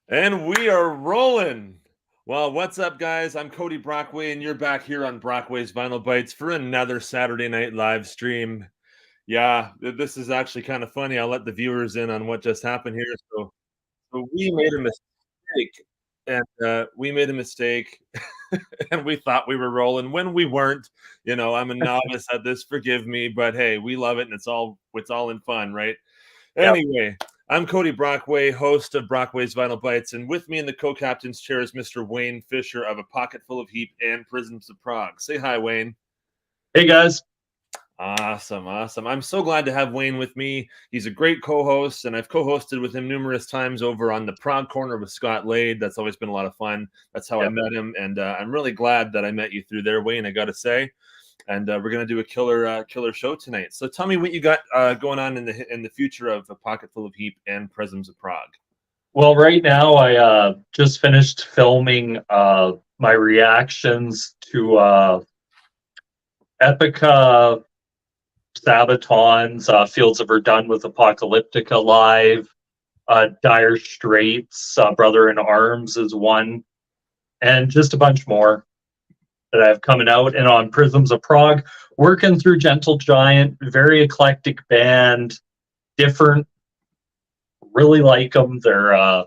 And we are rolling. Well, what's up, guys? I'm Cody Brockway, and you're back here on Brockway's Vinyl Bites for another Saturday night live stream. Yeah, this is actually kind of funny. I'll let the viewers in on what just happened here. So we made a mistake, and we made a mistake, and we thought we were rolling when we weren't. I'm a novice at this. Forgive me, but hey, we love it, and it's all in fun, right? Yep. Anyway, I'm Cody Brockway, host of Brockway's Vinyl Bites, and with me in the co-captain's chair is Mr. Wayne Fisher of A Pocket Full of Heap and Prisms of Prague. Say hi, Wayne. Hey guys. Awesome. I'm so glad to have Wayne with me. He's a great co-host, and I've co-hosted with him numerous times over on the Prague Corner with Scott Lade. That's always been a lot of fun. That's how I met him, and I'm really glad that I met you through there, Wayne, I got to say. And we're gonna do a killer show tonight. So tell me what you got going on in the future of A Pocket Full of Heap and Prisms of Prague. Well, right now I just finished filming my reactions to Epica Sabaton's Fields of Verdun with Apocalyptica Live. Dire Straits, Brother in Arms is one, and just a bunch more that I have coming out. And on Prisms of Prague, working through Gentle Giant, very eclectic band, different. Really like them. They're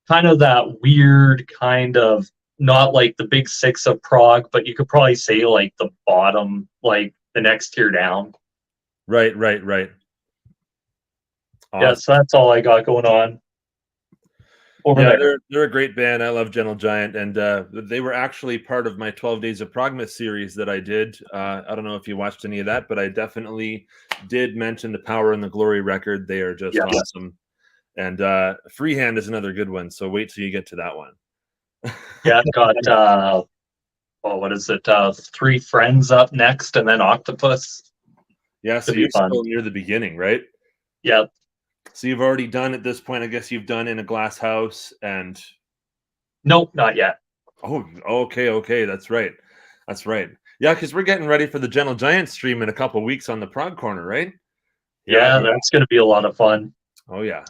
kind of that weird kind of, not like the big six of Prague, but you could probably say like the bottom, like the next tier down. Right. Awesome. Yeah, so that's all I got going on over there. They're a great band. I love Gentle Giant, and they were actually part of my 12 Days of Progmas series that I did. I don't know if you watched any of that, but I definitely did mention the Power and the Glory record. They are just awesome. And Freehand is another good one, so wait till you get to that one. Yeah, I've got what is it? 3 Friends up next, and then Octopus. Yeah, so you're still near the beginning, right? Yeah. So you've already done at this point, I guess you've done In a Glass House and... Nope, not yet. Oh, okay. That's right. Yeah, because we're getting ready for the Gentle Giant stream in a couple weeks on the Prague Corner, right? Yeah, that's going to be a lot of fun. Oh, yeah.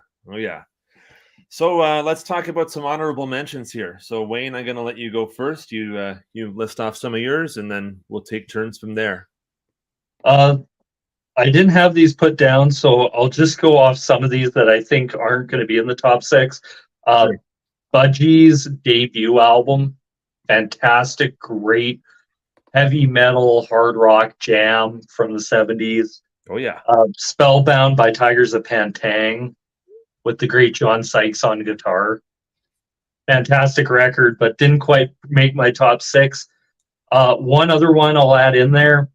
So let's talk about some honorable mentions here. So Wayne, I'm going to let you go first. You list off some of yours, and then we'll take turns from there. I didn't have these put down, so I'll just go off some of these that I think aren't going to be in the top 6. Sure. Budgie's debut album, fantastic, great heavy metal, hard rock jam from the 70s. Oh, yeah. Spellbound by Tigers of Pantang with the great John Sykes on guitar. Fantastic record, but didn't quite make my top 6. One other one I'll add in there,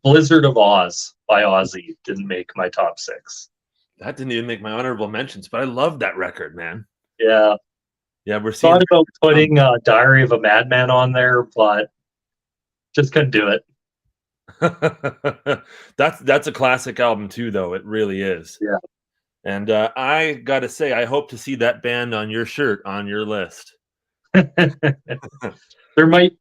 Blizzard of Oz by Ozzy, didn't make my top 6. That didn't even make my honorable mentions, but I love that record, man. Yeah, we're seeing... Thought about putting Diary of a Madman on there, but just couldn't do it. That's a classic album too, though. It really is. Yeah. And I gotta say, I hope to see that band on your shirt on your list. There might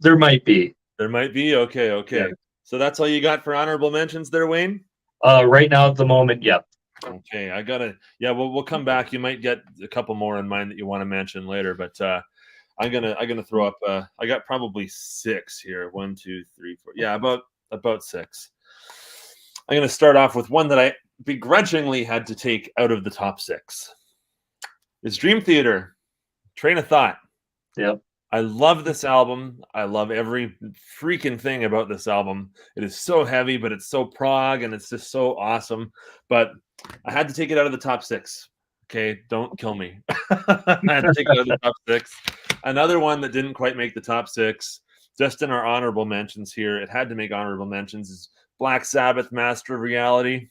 be. There might be. Okay. Yeah. So that's all you got for honorable mentions there, Wayne? Right now at the moment, yeah. Okay, I gotta. Yeah, we'll come back. You might get a couple more in mind that you want to mention later, but I'm gonna throw up. I got probably 6 here. 1, 2, 3, 4. Yeah, about 6. I'm gonna start off with one that I begrudgingly had to take out of the top 6. It's Dream Theater, Train of Thought. Yep. I love this album. I love every freaking thing about this album. It is so heavy, but it's so prog, and it's just so awesome. But I had to take it out of the top 6. Okay, don't kill me. I had to take it out of the top 6. Another one that didn't quite make the top 6, just in our honorable mentions here, it had to make honorable mentions, is Black Sabbath, Master of Reality.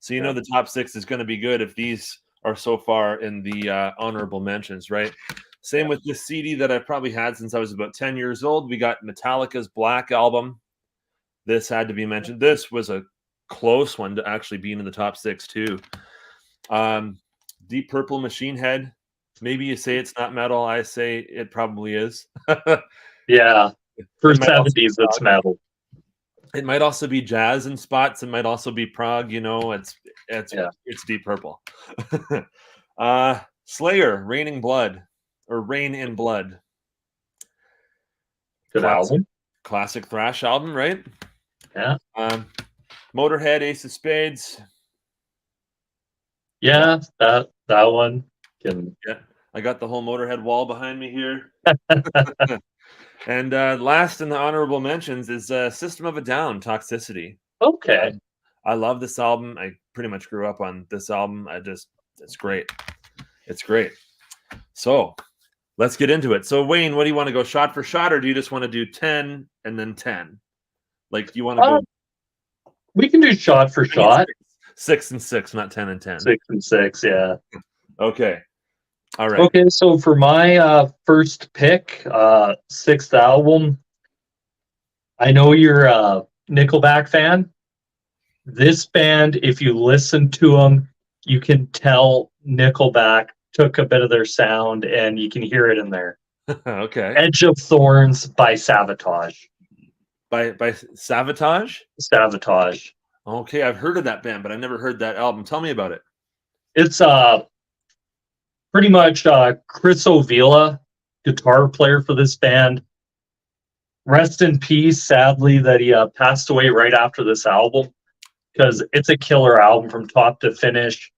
So you know the top 6 is going to be good if these are so far in the honorable mentions, right? Same with this CD that I've probably had since I was about 10 years old. We got Metallica's Black Album. This had to be mentioned. This was a close one to actually being in the top 6 too. Deep Purple, Machine Head. Maybe you say it's not metal. I say it probably is. Yeah. For 70s, it's metal. It might also be jazz in spots. It might also be prog. It's Deep Purple. Slayer, Raining Blood, or Rain in Blood. Good album. Classic thrash album, right? Yeah. Motorhead, Ace of Spades. Yeah, that one can. Yeah, I got the whole Motorhead wall behind me here. And last in the honorable mentions is System of a Down, Toxicity. Okay. I love this album. I pretty much grew up on this album. It's great. It's great. So let's get into it. So Wayne, what do you want to go shot for shot, or do you just want to do 10 and then 10? Like, do you want to go? We can do shot for shot. 6 and 6, not 10 and 10. 6 and 6, yeah. Okay. All right. Okay, so for my first pick, sixth album, I know you're a Nickelback fan. This band, if you listen to them, you can tell Nickelback took a bit of their sound, and you can hear it in there. Okay. Edge of Thorns by Savatage. By Savatage? Savatage. Okay, I've heard of that band, but I've never heard that album. Tell me about it. It's pretty much Chris Ovila, guitar player for this band. Rest in peace, sadly, that he passed away right after this album, because it's a killer album from top to finish.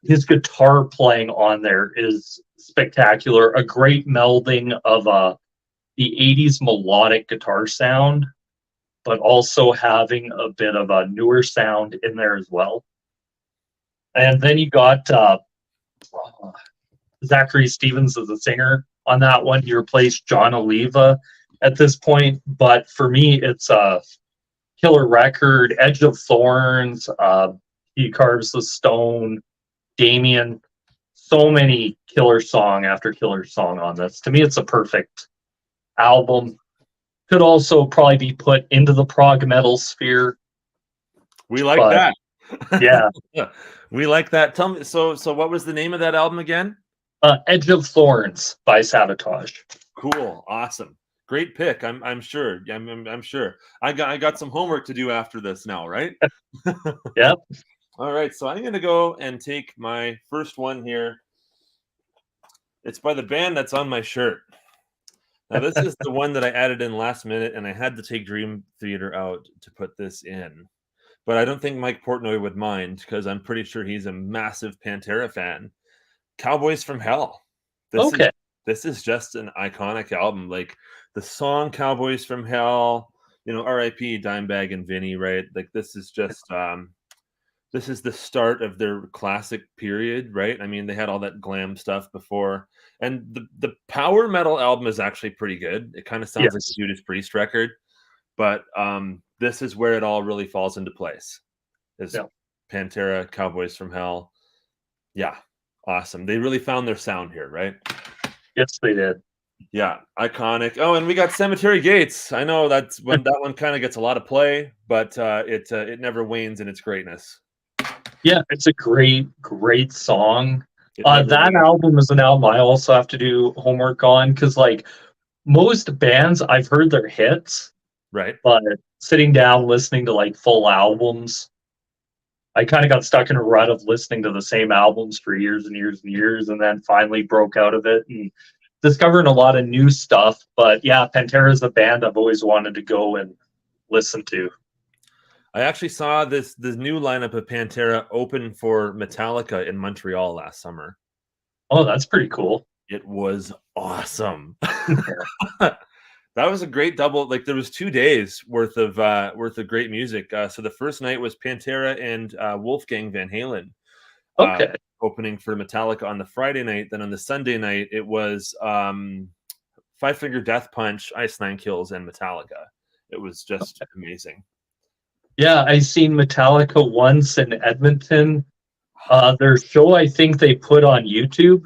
His guitar playing on there is spectacular. A great melding of the 80s melodic guitar sound, but also having a bit of a newer sound in there as well. And then you got Zachary Stevens as a singer on that one. He replaced John Oliva at this point, but for me, it's a killer record. Edge of Thorns, He Carves the Stone, Damien, so many killer song after killer song on this. To me, it's a perfect album. Could also probably be put into the prog metal sphere. We like that. Yeah. We like that. Tell me, so what was the name of that album again? Edge of Thorns by Savatage. Cool. Awesome. Great pick. I'm sure. I'm sure. I got some homework to do after this now, right? Yep. All right. So I'm going to go and take my first one here. It's by the band that's on my shirt. Now, this is the one that I added in last minute, and I had to take Dream Theater out to put this in. But I don't think Mike Portnoy would mind, because I'm pretty sure he's a massive Pantera fan. Cowboys from Hell. This is just an iconic album. Like the song Cowboys from Hell, R.I.P. Dimebag and Vinny, right? Like this is just this is the start of their classic period, right? I mean, they had all that glam stuff before. And the power metal album is actually pretty good. It kind of sounds like a Judas Priest record. But this is where it all really falls into place. Pantera, Cowboys from Hell. Yeah, awesome. They really found their sound here, right? Yes, they did. Yeah, iconic. Oh, and we got Cemetery Gates. I know that's when that one kind of gets a lot of play, but it never wanes in its greatness. Yeah, it's a great song. That album is an album I also have to do homework on, because like most bands, I've heard their hits, right? But sitting down listening to like full albums, I kind of got stuck in a rut of listening to the same albums for years and years and years, and then finally broke out of it and discovering a lot of new stuff. But yeah, Pantera is a band I've always wanted to go and listen to. I actually saw the new lineup of Pantera open for Metallica in Montreal last summer. Oh, that's pretty cool. It was awesome. That was a great double. Like there was 2 days worth of great music. So the first night was Pantera and Wolfgang Van Halen. Opening for Metallica on the Friday night. Then on the Sunday night, it was Five Finger Death Punch, Ice Nine Kills, and Metallica. It was just amazing. Yeah, I seen Metallica once in Edmonton. Their show, I think they put on YouTube.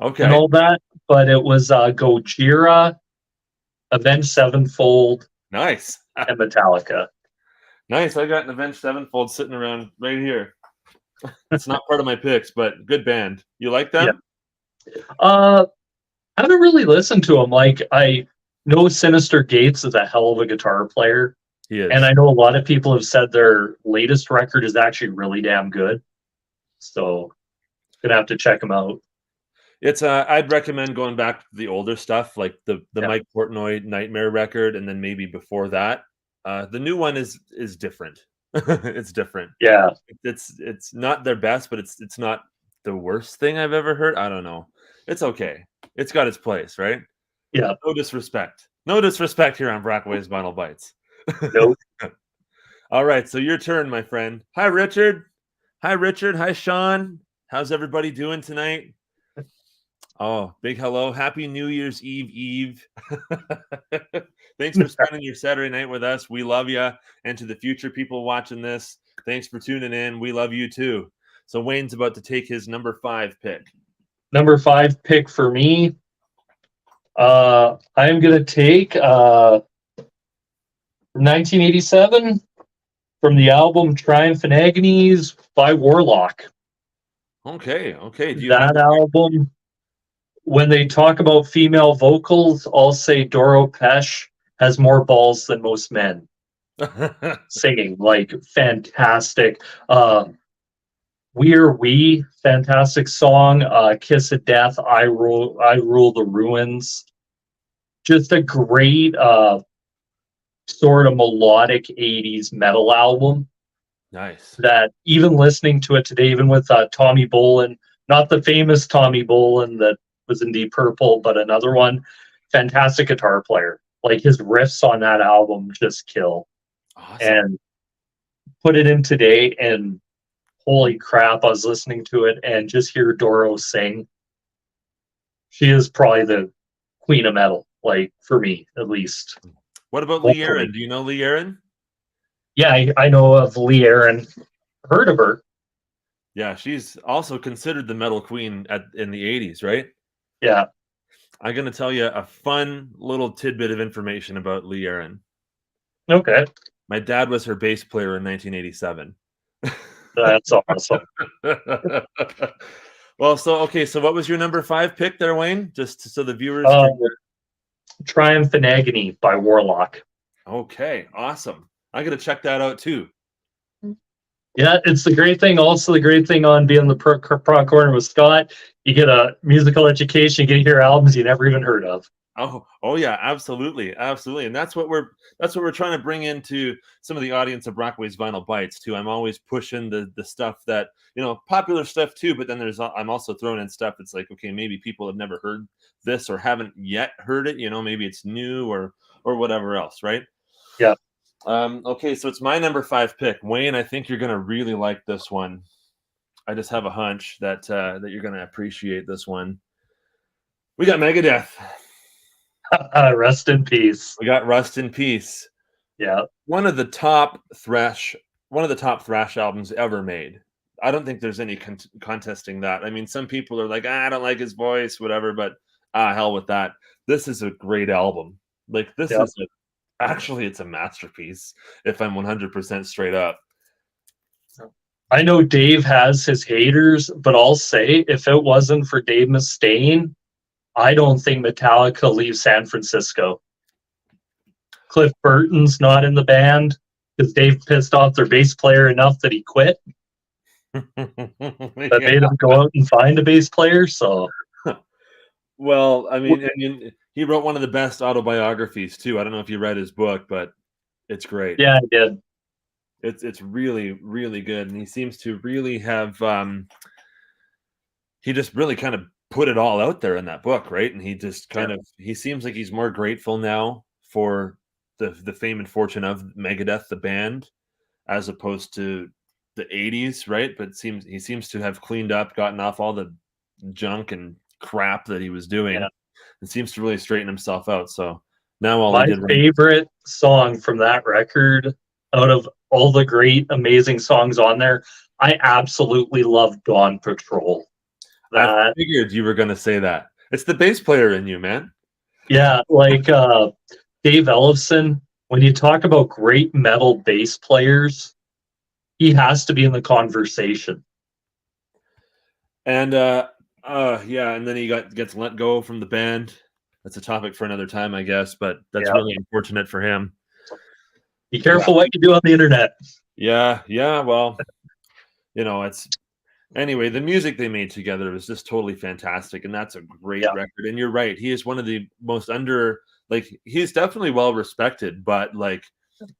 Okay. And all that, but it was Gojira, Avenged Sevenfold, nice, and Metallica. Nice. I got an Avenged Sevenfold sitting around right here. It's not part of my picks, but good band. You like them? Yeah. I haven't really listened to them. Like I know Sinister Gates is a hell of a guitar player. He is. And I know a lot of people have said their latest record is actually really damn good. So Gonna have to check them out. It's I'd recommend going back to the older stuff, like the Yeah. Mike Portnoy Nightmare record, and then maybe before that. The new one is different. It's different. Yeah. It's not their best, but it's not the worst thing I've ever heard. I don't know. It's okay. It's got its place, right? Yeah. No disrespect. No disrespect here on Brockway's Vinyl Bites. Nope. All right, so your turn, my friend. Hi, Richard. Hi, Richard. Hi, Sean. How's everybody doing tonight? Oh, big hello. Happy New Year's Eve. Thanks for spending your Saturday night with us. We love you. And to the future people watching this, thanks for tuning in. We love you too. So Wayne's about to take his number 5 pick. Number 5 pick for me. I'm gonna take 1987 from the album Triumph and Agonies by Warlock. Okay. Do you That album, when they talk about female vocals, I'll say Doro Pesh has more balls than most men. Singing, like, fantastic. We, fantastic song. Kiss of Death, I Rule the Ruins. Just a great sort of melodic 80s metal album. Nice. That even listening to it today, even with Tommy Bolin, not the famous Tommy Bolin that was in Deep Purple, but another one, fantastic guitar player. Like, his riffs on that album just kill. Awesome. And put it in today, and holy crap, I was listening to it and just hear Doro sing. She is probably the queen of metal, like, for me, at least. What about Lee Aaron? Do you know Lee Aaron? Yeah, I know of Lee Aaron. Heard of her. Yeah, she's also considered the metal queen in the 80s, right? Yeah. I'm going to tell you a fun little tidbit of information about Lee Aaron. Okay. My dad was her bass player in 1987. That's awesome. Well, so what was your number 5 pick there, Wayne? Just so the viewers Triumph and Agony by Warlock. Okay, awesome. I got to check that out too. Yeah, it's the great thing. Also, the great thing on being the pro corner with Scott, you get a musical education. You get to hear albums you never even heard of. Oh yeah, absolutely, and that's what we're trying to bring into some of the audience of Brockway's Vinyl Bites too. I'm always pushing the stuff that, popular stuff too, but then I'm also throwing in stuff that's like, okay, maybe people have never heard this or haven't yet heard it. Maybe it's new or whatever else, right? Yeah. Okay, so it's my number 5 pick, Wayne. I think you're gonna really like this one. I just have a hunch that you're gonna appreciate this one. We got Megadeth. Rest in peace. We got Rust in Peace. Yeah. One of the top thrash albums ever made. I don't think there's any contesting that. I mean, some people are like, I don't like his voice, whatever, but hell with that. This is a great album. Like, this is actually, it's a masterpiece, if I'm 100% straight up. I know Dave has his haters, but I'll say, if it wasn't for Dave Mustaine, I don't think Metallica leaves San Francisco. Cliff Burton's not in the band because Dave pissed off their bass player enough that he quit. That made him go out and find a bass player. So, well, I mean, he wrote one of the best autobiographies too. I don't know if you read his book, but it's great. Yeah, I did. It's really, really good, and he seems to really have. He just really kind of put it all out there in that book, right? And he just he seems like he's more grateful now for the fame and fortune of Megadeth, the band, as opposed to the 80s, right? But he seems to have cleaned up, gotten off all the junk and crap that he was doing, and seems to really straighten himself out. So now my favorite song from that record, out of all the great, amazing songs on there, I absolutely love Dawn Patrol. I figured you were going to say that. It's the bass player in you, man. Yeah, like Dave Ellefson, when you talk about great metal bass players, he has to be in the conversation. And and then he gets let go from the band. That's a topic for another time, I guess, but that's really unfortunate for him. Be careful what you do on the internet. Yeah, well, Anyway, the music they made together was just totally fantastic, and that's a great Yeah. record. And you're right, he is one of the most like he's definitely well respected, but like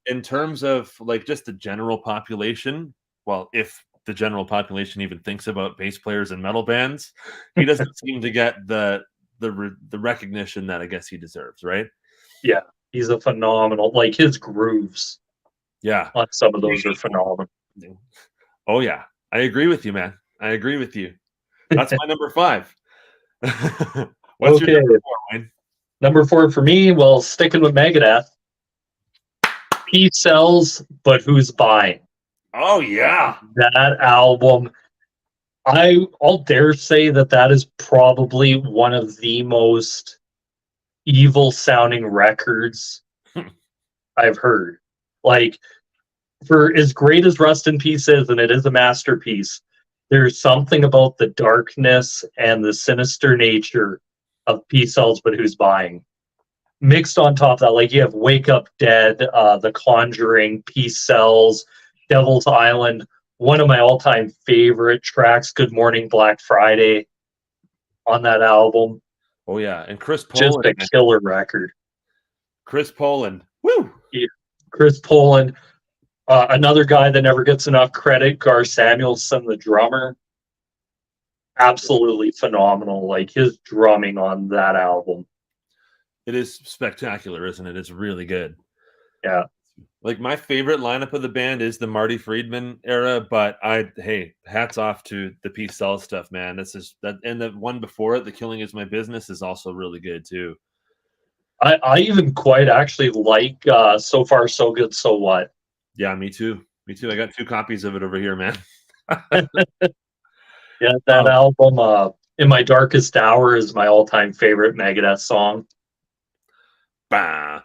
in terms of like just the general population, well, if the general population even thinks about bass players and metal bands, he doesn't seem to get the recognition that I guess he deserves, right? Yeah. He's a phenomenal, like his grooves Yeah. on some of those are phenomenal. Oh yeah, I agree with you, man. I agree with you. That's my number 5. What's your Okay. number 4, Wayne? Number 4 for me, well, sticking with Megadeth, Peace Sells, but who's buying? Oh yeah. That album, I'll dare say that is probably one of the most evil sounding records I've heard. Like, for as great as Rust in Peace is, and it is a masterpiece, there's something about the darkness and the sinister nature of Peace Sells, but who's buying? Mixed on top of that, like you have Wake Up Dead, The Conjuring, Peace Sells, Devil's Island, one of my all-time favorite tracks, Good Morning Black Friday, on that album. Oh yeah, and Chris Just Poland. a killer record. Chris Poland. Woo! Yeah. Chris Poland, another guy that never gets enough credit, Gar Samuelson, the drummer. Absolutely phenomenal. Like his drumming on that album. It is spectacular, isn't it? It's really good. Yeah. Like my favorite lineup of the band is the Marty Friedman era, but hey, hats off to the Peace Sells stuff, man. This is that, and the one before it, The Killing Is My Business, is also really good too. I even quite actually like So Far So Good So What. Yeah, me too. Me too. I got 2 copies of it over here, man. Yeah, that album, In My Darkest Hour, is my all-time favorite Megadeth song. Oh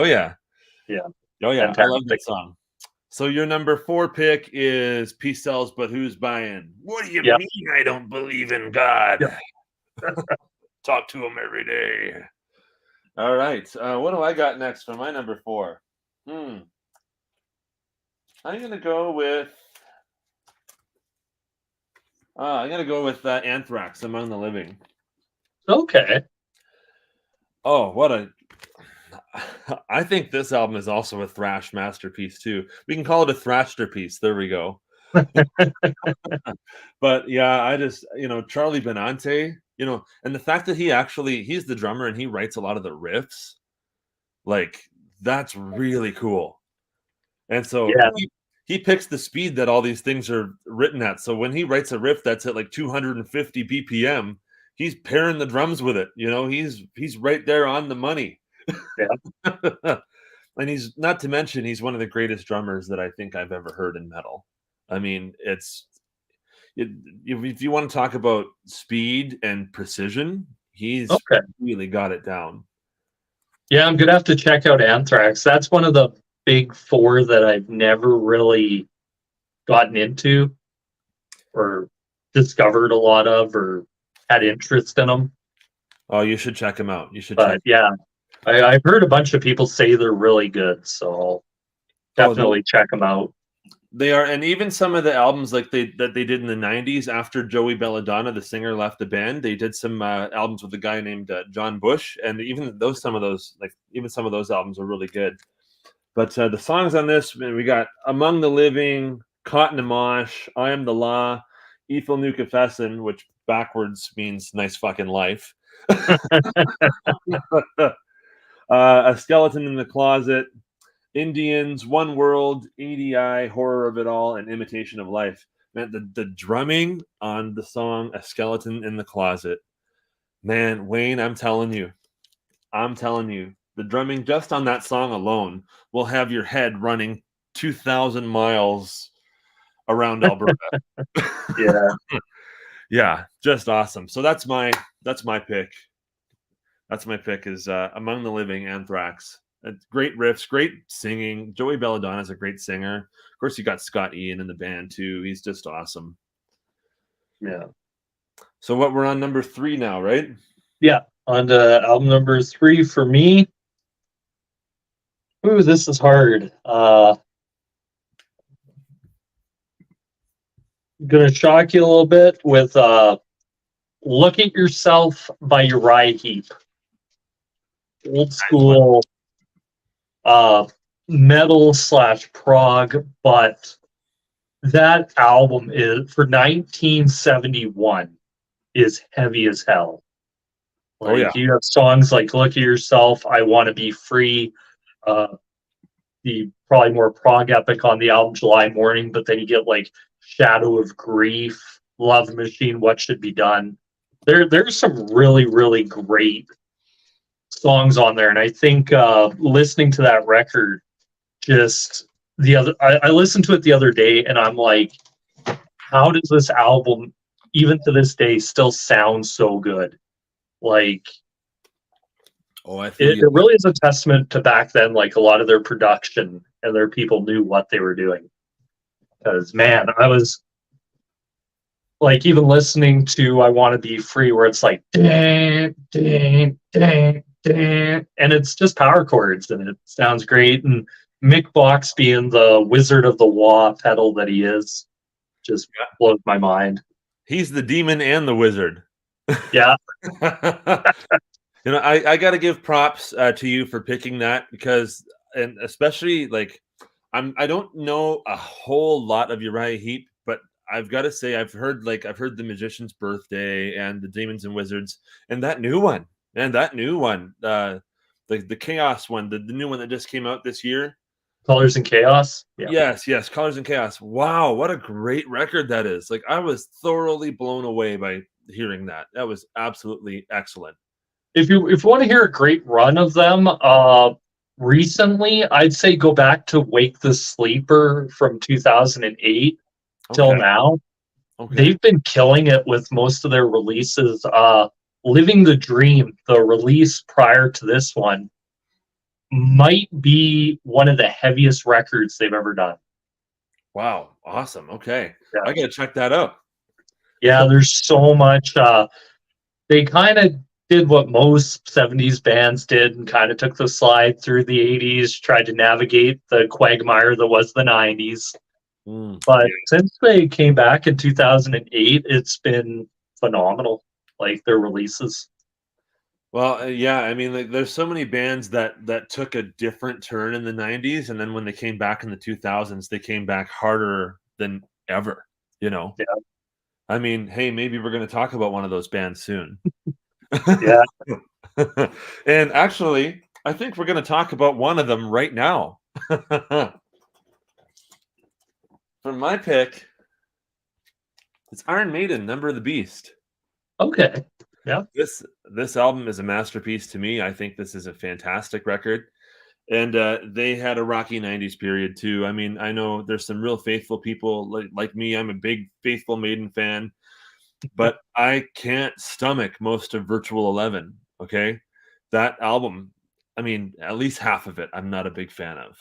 yeah. Yeah. Oh yeah. Fantastic. I love that song. So your number 4 pick is Peace Sells, but who's buying? What do you mean I don't believe in God? Talk to him every day. All right. What do I got next for my number 4? I'm gonna go with Anthrax, Among the Living. Okay. Oh, I think this album is also a thrash masterpiece too. We can call it a thrashterpiece. There we go. But yeah, I just, Charlie Benante, and the fact that he's the drummer and he writes a lot of the riffs, like that's really cool. And so he picks the speed that all these things are written at. So when he writes a riff that's at like 250 BPM, he's pairing the drums with it. He's right there on the money. Yeah. And he's, not to mention, he's one of the greatest drummers that I think I've ever heard in metal. I mean, if you want to talk about speed and precision, he's really got it down. Yeah, I'm gonna have to check out Anthrax. That's one of the big 4 that I've never really gotten into or discovered a lot of or had interest in them. Oh, you should check them out. You should. I've heard a bunch of people say they're really good, so I'll definitely check them out. They are, and even some of the albums like they did in the 90s after Joey Belladonna, the singer, left the band, they did some albums with a guy named John Bush, and even some of those albums are really good. But the songs on this, we got Among the Living, Caught in a Mosh, I Am the Law, Ethel Nu Confessin', which backwards means nice fucking life. A Skeleton in the Closet, Indians, One World, ADI, Horror of It All, and Imitation of Life. Man, the drumming on the song A Skeleton in the Closet. Man, Wayne, I'm telling you, the drumming just on that song alone will have your head running 2,000 miles around Alberta. Yeah, just awesome. So that's my pick. That's my pick is Among the Living, Anthrax. Great riffs, great singing. Joey Belladonna is a great singer. Of course, you got Scott Ian in the band too. He's just awesome. Yeah. So we're on number 3 now, right? Yeah. On to album number 3 for me. Ooh, this is hard. gonna shock you a little bit with "Look at Yourself" by Uriah Heep. Old Nice one. school metal / prog, but that album is for 1971 is heavy as hell. Oh yeah. Like you have songs like "Look at Yourself," "I Want to Be Free," uh, the probably more prog epic on the album "July Morning," but then you get like "Shadow of Grief," "Love Machine," "What Should Be Done." There's some really great songs on there, and I think listening to that record, just I listened to it the other day, and I'm like, how does this album, even to this day, still sound so good? Like, Oh, I feel you. it really is a testament to back then, like a lot of their production and their people knew what they were doing. Because man, I was like even listening to "I Want to Be Free," where it's like dang, dang, dang, dang, and it's just power chords, and it sounds great. And Mick Box being the wizard of the wah pedal that he is, just blows my mind. He's the demon and the wizard. Yeah, You know, I got to give props to you for picking that because, and especially like, I don't know a whole lot of Uriah Heep, but I've got to say I've heard the Magician's Birthday and the Demons and Wizards and that new one, and that new one, the Chaos one, the new one that just came out this year. Colors and Chaos. Yeah. Yes, Colors and Chaos. Wow, what a great record that is. Like I was thoroughly blown away by hearing that. That was absolutely excellent. If you want to hear a great run of them, recently I'd say go back to "Wake the Sleeper" from 2008 till Okay. now. Okay. They've been killing it with most of their releases. "Living the Dream," the release prior to this one, might be one of the heaviest records they've ever done. Wow, awesome. Okay. Yeah, I gotta check that out. yeah. There's so much. They kind of did what most 70s bands did and kind of took the slide through the 80s, tried to navigate the quagmire that was the 90s. But Yeah. since they came back in 2008, it's been phenomenal, like their releases. Well, yeah, I mean, like, there's so many bands that took a different turn in the '90s, and then when they came back in the 2000s, they came back harder than ever. You know, Yeah, I mean, hey, maybe we're going to talk about one of those bands soon. yeah. And actually, I think we're going to talk about one of them right now. For my pick, it's Iron Maiden, "Number of the Beast." Okay. Yeah. This album is a masterpiece to me. I think this is a fantastic record. And they had a rocky '90s period too. I mean, I know there's some real faithful people like me. I'm a big Faithful Maiden fan, but I can't stomach most of Virtual 11. Okay, that album. I mean, at least half of it, I'm not a big fan of.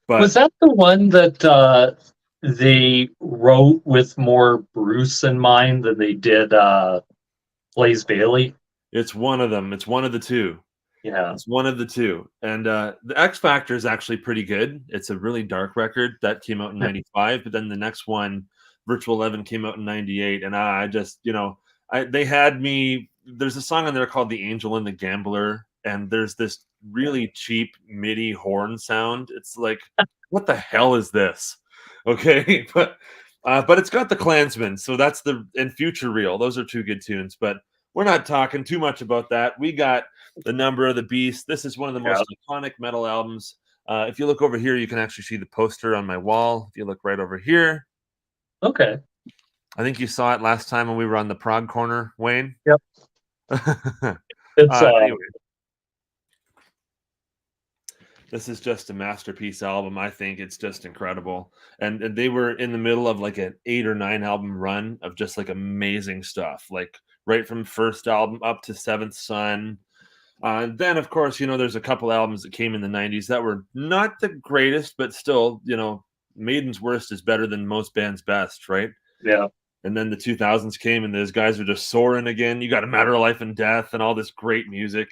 Was But that the one that they wrote with more Bruce in mind than they did Blaze Bailey? it's one of them. It's one of the two. Yeah. It's one of the two. And the X Factor is actually pretty good. It's a really dark record that came out in '95, but then the next one, Virtual 11, came out in '98. And I just, they had me. There's a song on there called "The Angel and the Gambler," and there's this really cheap MIDI horn sound. It's like, what the hell is this? Okay, but it's got the Klansman, so that's and Future Real. Those are two good tunes, but we're not talking too much about that. We got the Number of the Beast. This is one of the Yeah. most iconic metal albums. If you look over here, you can actually see the poster on my wall. If you look right over here, Okay. I think you saw it last time when we were on the Prague corner, Wayne. Yep. It's Anyway, this is just a masterpiece album. I think it's just incredible. And they were in the middle of like an 8 or 9 album run of just like amazing stuff, like right from first album up to Seventh Son. Then, of course, there's a couple albums that came in the '90s that were not the greatest, but still, Maiden's worst is better than most bands' best, right? yeah. And then the 2000s came, and those guys are just soaring again. You got A Matter of Life and Death and all this great music.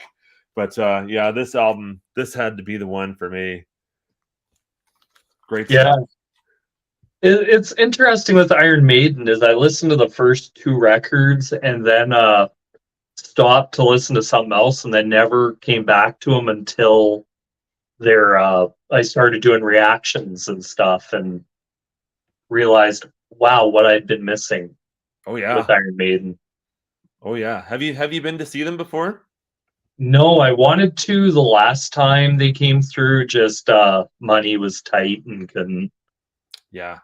But yeah, this album, this had to be the one for me. Great Yeah. stuff. It's interesting with Iron Maiden is I listened to the first two records and then stopped to listen to something else and then never came back to them until I started doing reactions and stuff and realized, wow, what I'd been missing Oh yeah. with Iron Maiden. Oh yeah. Have you been to see them before? No, I wanted to the last time they came through, just money was tight and couldn't. Yeah.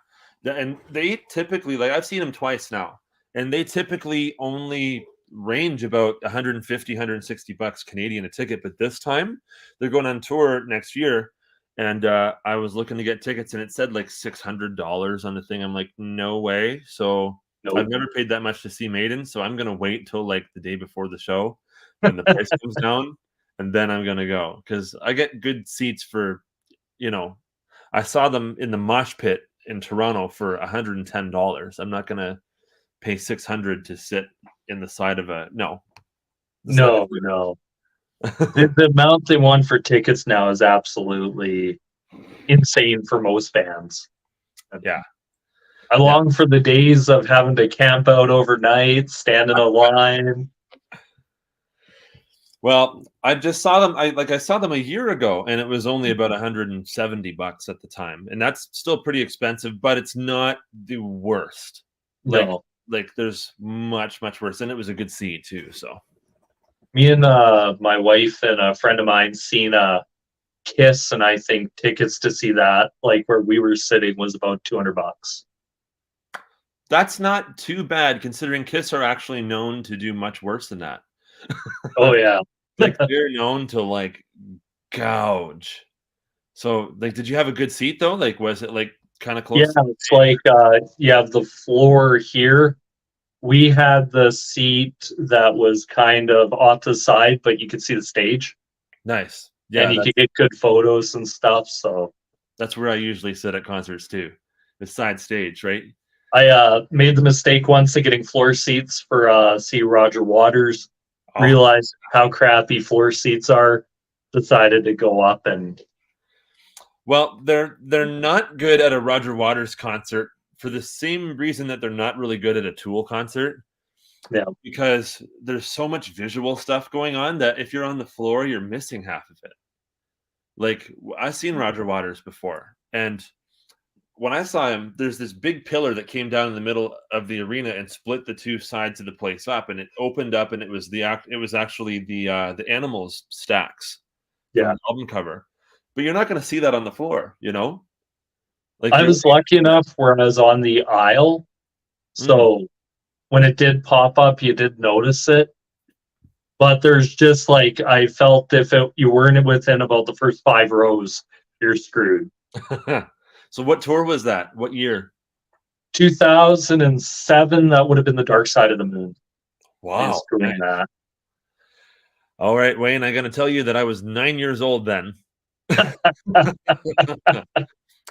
And they typically, like, I've seen them twice now, and they typically only range about 150, 160 bucks Canadian a ticket. But this time they're going on tour next year. And I was looking to get tickets and it said like $600 on the thing. I'm like, no way. So I've Nope. never paid that much to see Maiden. So I'm going to wait till like the day before the show when the price comes down. And then I'm going to go because I get good seats for, you know, I saw them in the mosh pit in Toronto for $110. I'm not gonna pay $600 to sit in the side of a no. No. The amount they want for tickets now is absolutely insane for most bands. Yeah. I long for the days of having to camp out overnight, stand in a line. Well, I just saw them. I saw them a year ago, and it was only about 170 bucks at the time, and that's still pretty expensive, but it's not the worst. No. Like there's much worse, and it was a good seat too. So Me and my wife and a friend of mine seen Kiss, and I think tickets to see that, like where we were sitting, was about $200. that's not too bad considering Kiss are actually known to do much worse than that. Oh yeah. Like they're known to like gouge. So like did you have a good seat though? Like was it like kind of close? Yeah, it's like you have the floor here. We had the seat that was kind of off the side, but you could see the stage. Nice. Yeah, and you could get good photos and stuff. So that's where I usually sit at concerts too. The side stage, right? I made the mistake once of getting floor seats for see Roger Waters. Oh. Realized how crappy floor seats are. Decided to go up and. Well, they're not good at a Roger Waters concert for the same reason that they're not really good at a Tool concert. Yeah. Because there's so much visual stuff going on that if you're on the floor, you're missing half of it. Like I've seen Roger Waters before, and when I saw him, there's this big pillar that came down in the middle of the arena and split the two sides of the place up, and it opened up, and it was actually the Animals stacks from the album cover. But you're not going to see that on the floor, you know. Like I was lucky enough where I was on the aisle, so when it did pop up, you did notice it. But there's just like I felt if you weren't within about the first 5 rows, you're screwed. So what tour was that? What year? 2007. That would have been the Dark Side of the Moon. Wow. Nice. That. All right, Wayne, I'm going to tell you that I was 9 years old then.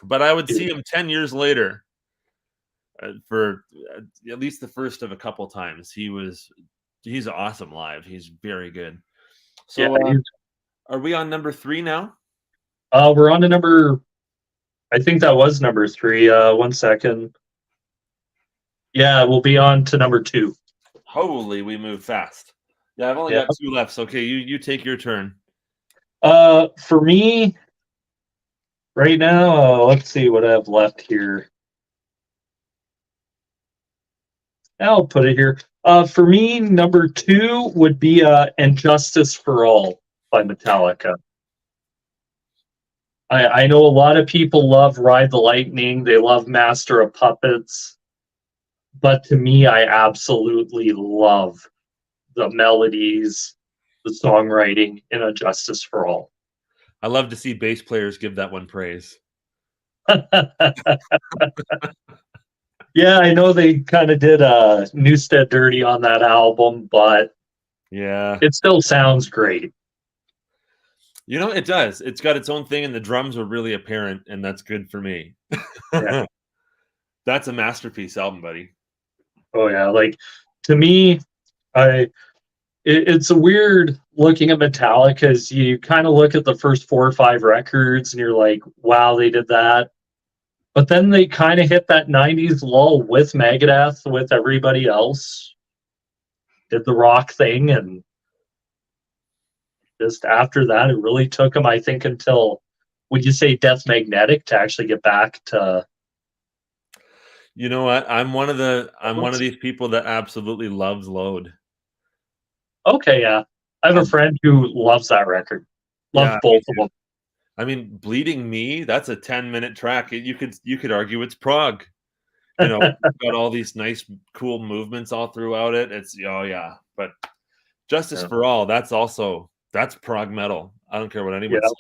But I would see him 10 years later for at least the first of a couple times. He's awesome live. He's very good. So are we on number 3 now? We're on to number, I think that was number 3. 1 second. Yeah, we'll be on to number 2. Holy, we move fast. Yeah, I've only got 2 left. So, okay, you take your turn. For me, right now, let's see what I have left here. I'll put it here. For me, number 2 would be "And Justice for All" by Metallica. I know a lot of people love "Ride the Lightning." They love "Master of Puppets." But to me, I absolutely love the melodies, the songwriting in "A Justice for All." I love to see bass players give that one praise. Yeah, I know they kind of did Newstead dirty on that album, but yeah, it still sounds great. You know, it does. It's got its own thing, and the drums are really apparent, and that's good for me. Yeah. That's a masterpiece album, buddy. Oh yeah, like to me, it's a weird looking at Metallica as you kind of look at the first 4 or 5 records and you're like, wow, they did that. But then they kind of hit that 90s lull with Megadeth, with everybody else. Did the rock thing, and just after that, it really took them, I think, until, would you say Death Magnetic, to actually get back to. You know what? I'm one of these people that absolutely loves Load. Okay, yeah. I have a friend who loves that record. Loves Yeah, both of them. I mean, Bleeding Me, that's a 10-minute track. You could argue it's prog. You know, got all these nice, cool movements all throughout it. It's oh yeah, but Justice Yeah. for All, that's prog metal. I don't care what anyone Yeah. says.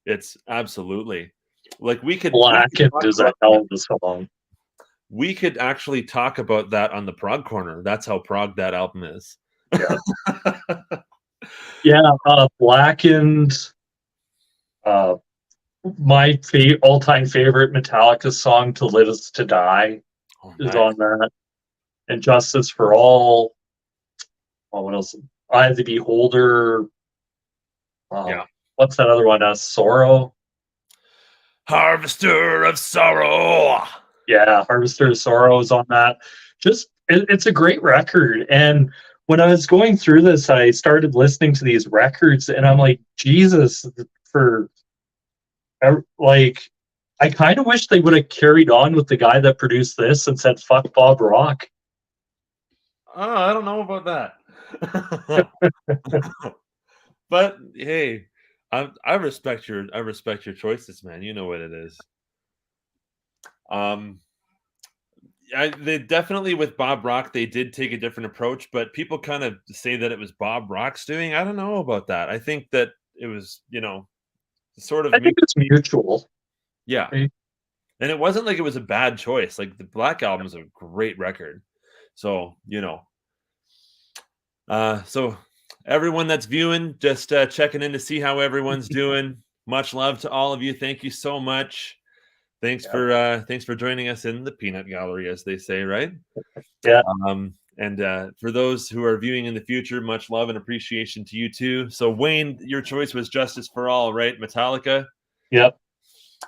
It's absolutely like we could Blackened talk is a about hell that. of a song. We could actually talk about that on the prog corner. That's how prog that album is. Yeah. Yeah, Blackened. My all-time favorite Metallica song, "To Live Is to Die," Oh, is nice. on that, and "Justice for All." Oh, what else? "Eye of the Beholder." Yeah. What's that other one? "Sorrow." Harvester of Sorrow. Yeah, "Harvester of Sorrow" is on that. Just it's a great record. And when I was going through this, I started listening to these records, and I'm like, Jesus, for like, I kind of wish they would have carried on with the guy that produced this and said, "Fuck Bob Rock." Oh, I don't know about that. But hey, I respect your choices, man. You know what it is. Um, they definitely with Bob Rock, they did take a different approach, but people kind of say that it was Bob Rock's doing. I don't know about that. I think that it was, sort I of think it's mutual. yeah. Right? And it wasn't like it was a bad choice. Like the Black Album is a great record. So, so everyone that's viewing, just checking in to see how everyone's doing. Much love to all of you. Thank you so much. Thanks for joining us in the peanut gallery, as they say, right? Yeah. And for those who are viewing in the future, much love and appreciation to you too. So Wayne, your choice was Justice for All, right? Metallica. Yep.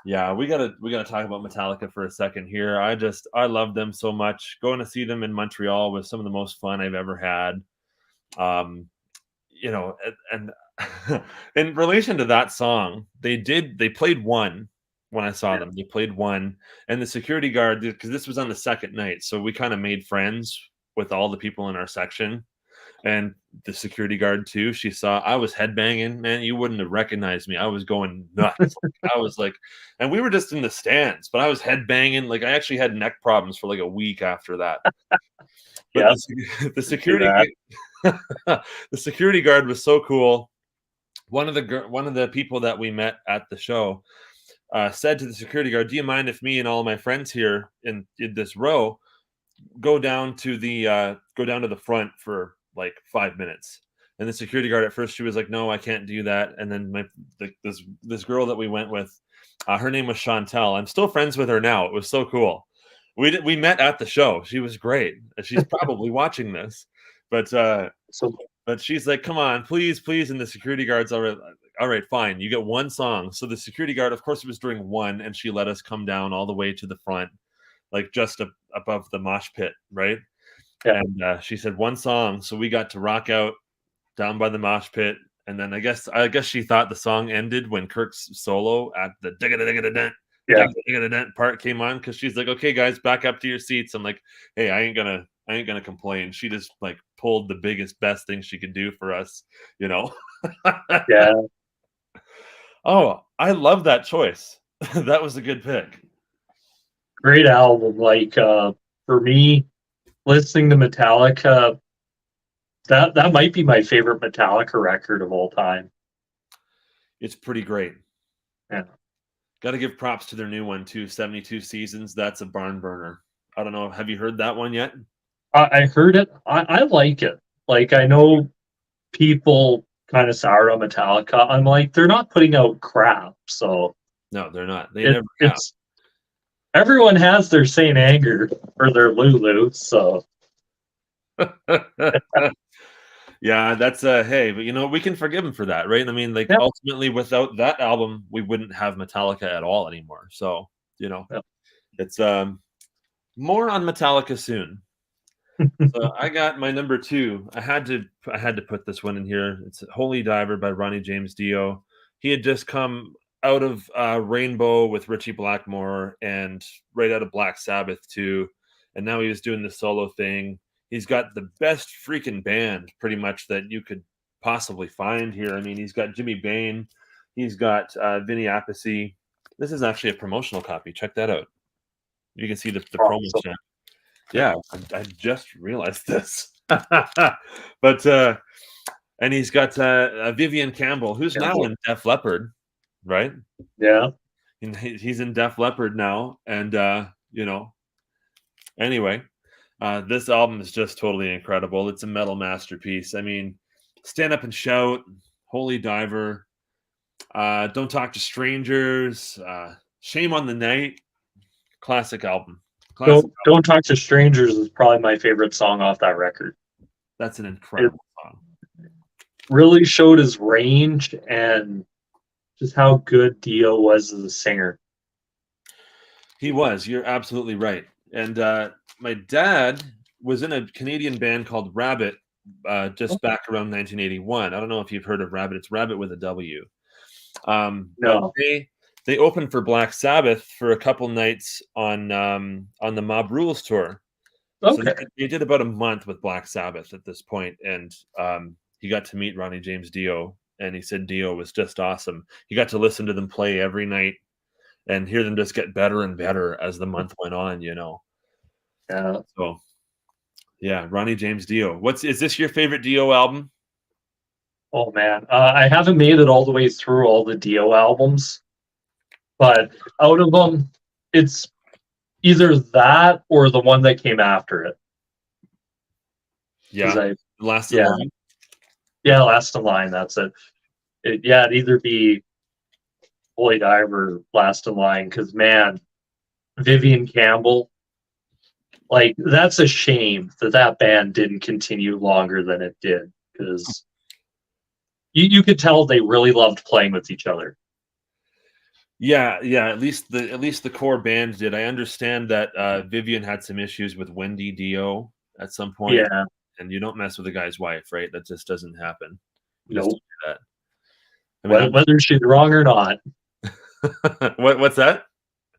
Yeah, we gotta talk about Metallica for a second here. I love them so much. Going to see them in Montreal was some of the most fun I've ever had. Um, and in relation to that song, they played one when I saw them. They played one, and the security guard, because this was on the second night, so we kind of made friends with all the people in our section. And the security guard too, she saw I was headbanging, man. You wouldn't have recognized me. I was going nuts. I was like, and we were just in the stands, but I was headbanging. Like I actually had neck problems for like a week after that. But Yeah. the security the security guard was so cool. One of the people that we met at the show said to the security guard, "Do you mind if me and all my friends here in this row go down to the front for like 5 minutes?" And the security guard at first, she was like, "No, I can't do that." And then this girl that we went with, her name was Chantel. I'm still friends with her now. It was so cool. We met at the show. She was great. She's probably watching this, but So but she's like, "Come on, please, please." And the security guard's all right, fine. You get one song. So the security guard, of course, was doing one, and she let us come down all the way to the front, like just above the mosh pit, right? yeah. And she said one song, so we got to rock out down by the mosh pit. And then I guess she thought the song ended when Kirk's solo at the dent part came on, because she's like, "Okay, guys, back up to your seats." I'm like, "Hey, I ain't gonna complain." She just like pulled the biggest, best thing she could do for us, you know. Yeah. Oh, I love that choice. That was a good pick. Great album. Like, for me, listening to Metallica, that might be my favorite Metallica record of all time. It's pretty great. Yeah. Got to give props to their new one too, 72 Seasons. That's a barn burner. I don't know. Have you heard that one yet? I heard it. I like it. Like, I know people kind of sour on Metallica. I'm like, they're not putting out crap. So No, they're not. They never have. it's everyone has their Saint Anger or their Lulu. So Yeah, that's hey, but we can forgive them for that, right? I mean, like yeah, ultimately without that album, we wouldn't have Metallica at all anymore. So, yeah. It's more on Metallica soon. So I got my number 2. I had to put this one in here. It's Holy Diver by Ronnie James Dio. He had just come out of Rainbow with Richie Blackmore and right out of Black Sabbath too, and now he was doing the solo thing. He's got the best freaking band pretty much that you could possibly find here. I mean, he's got Jimmy Bain, he's got Vinny Appice. This is actually a promotional copy. Check that out. You can see the promo Awesome. chant. Yeah, I just realized this. But and he's got Vivian Campbell, who's now in Def Leppard, right? Yeah. And he's in Def Leppard now, and you know. Anyway, this album is just totally incredible. It's a metal masterpiece. I mean, Stand Up and Shout, Holy Diver, Don't Talk to Strangers, Shame on the Night, classic album. Don't Talk to Strangers is probably my favorite song off that record. That's an incredible song. Really showed his range and just how good Dio was as a singer. He was. You're absolutely right. And my dad was in a Canadian band called Rabbit just back around 1981. I don't know if you've heard of Rabbit. It's Rabbit with a W. No. They opened for Black Sabbath for a couple nights on the Mob Rules tour. Okay. So they did about a month with Black Sabbath at this point, and he got to meet Ronnie James Dio, and he said Dio was just awesome. He got to listen to them play every night and hear them just get better and better as the month went on, you know. Yeah. So, yeah, Ronnie James Dio. Is this your favorite Dio album? Oh man, I haven't made it all the way through all the Dio albums, but out of them, it's either that or the one that came after it. Yeah, Last in Line. Yeah, Last in Line. That's it. It'd either be Holy Diver, Last in Line, because man, Vivian Campbell, like that's a shame that band didn't continue longer than it did, because you could tell they really loved playing with each other. Yeah. At least the core band did. I understand that Vivian had some issues with Wendy Dio at some point. Yeah, and you don't mess with a guy's wife, right? That just doesn't happen. You nope. just don't do that. I mean, whether she's wrong or not. What's that?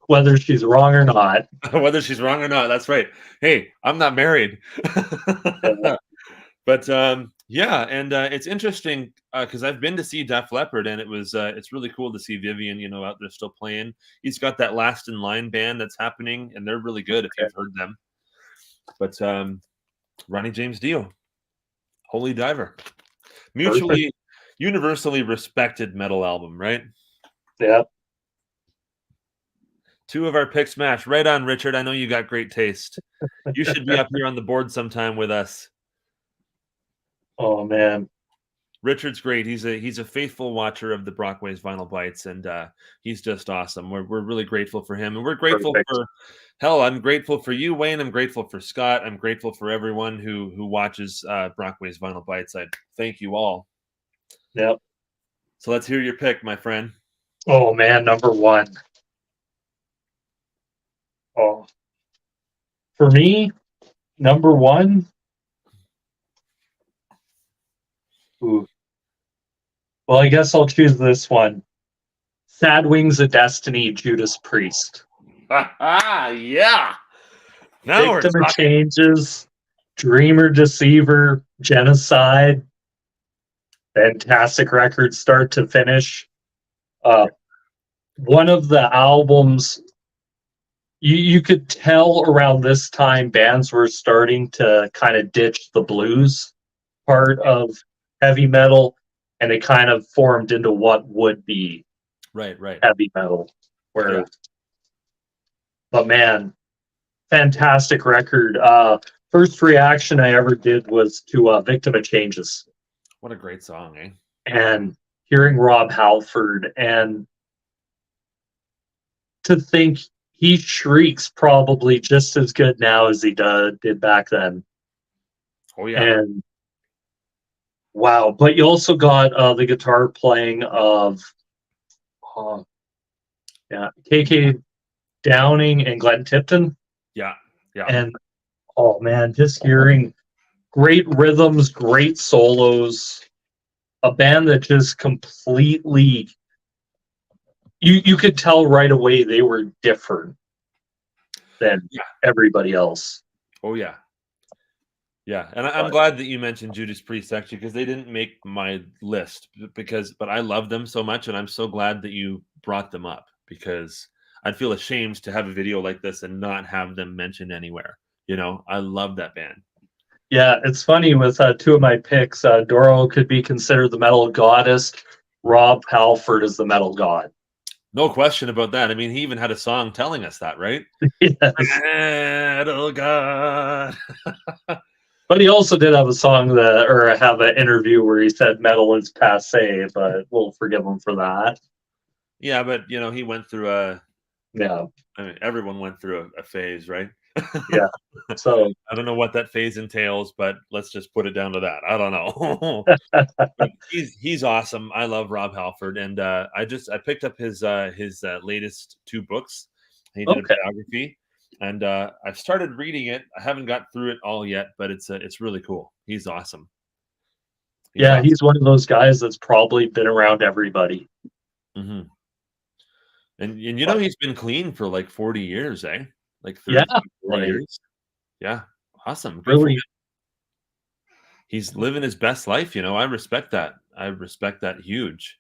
Whether she's wrong or not. Whether she's wrong or not. That's right. Hey, I'm not married. But yeah, and it's interesting because I've been to see Def Leppard, and it's really cool to see Vivian, you know, out there still playing. He's got that Last in Line band that's happening, and they're really good if you've heard them. But Ronnie James Dio, Holy Diver, universally respected metal album, right? Yeah. 2 of our picks match. Right on, Richard. I know you got great taste. You should be up here on the board sometime with us. Oh man, Richard's great. He's a faithful watcher of the Brockways Vinyl Bites, and he's just awesome. We're really grateful for him, and we're grateful for. Hell, I'm grateful for you, Wayne. I'm grateful for Scott. I'm grateful for everyone who watches Brockways Vinyl Bites. I thank you all. Yep. So let's hear your pick, my friend. Oh man, number 1. Oh, for me, number 1. Ooh. Well, I guess I'll choose this one. Sad Wings of Destiny, Judas Priest. Yeah. Now Victim of Changes, Dreamer Deceiver, Genocide. Fantastic record, start to finish. One of the albums, you could tell around this time bands were starting to kind of ditch the blues part of heavy metal, and it kind of formed into what would be right heavy metal. But man, fantastic record. First reaction I ever did was to Victim of Changes. What a great song, eh? And hearing Rob Halford, and to think he shrieks probably just as good now as he did back then. Oh yeah. And wow, but you also got the guitar playing of KK Downing and Glenn Tipton. Yeah. And oh man, just hearing great rhythms, great solos, a band that just completely, you could tell right away they were different than everybody else. Oh yeah. Yeah, and I'm glad that you mentioned Judas Priest actually, because they didn't make my list but I love them so much, and I'm so glad that you brought them up, because I'd feel ashamed to have a video like this and not have them mentioned anywhere. I love that band. Yeah, it's funny with two of my picks. Doro could be considered the metal goddess. Rob Halford is the metal god. No question about that. I mean, he even had a song telling us that, right? Yes. Metal god. But he also did have a song or have an interview where he said metal is passe, but we'll forgive him for that. Yeah, but he went through I mean, everyone went through a phase, right? Yeah. So I don't know what that phase entails, but let's just put it down to that. I don't know. But he's awesome. I love Rob Halford, and I picked up his latest 2 books. He did a biography, and I've started reading it. I haven't got through it all yet, but it's really cool. He's awesome. He's one of those guys that's probably been around everybody. Mm-hmm. And he's been clean for like 40 years, eh? Like 30, 40 years. Yeah, awesome. Good for him. He's living his best life. I respect that. I respect that huge.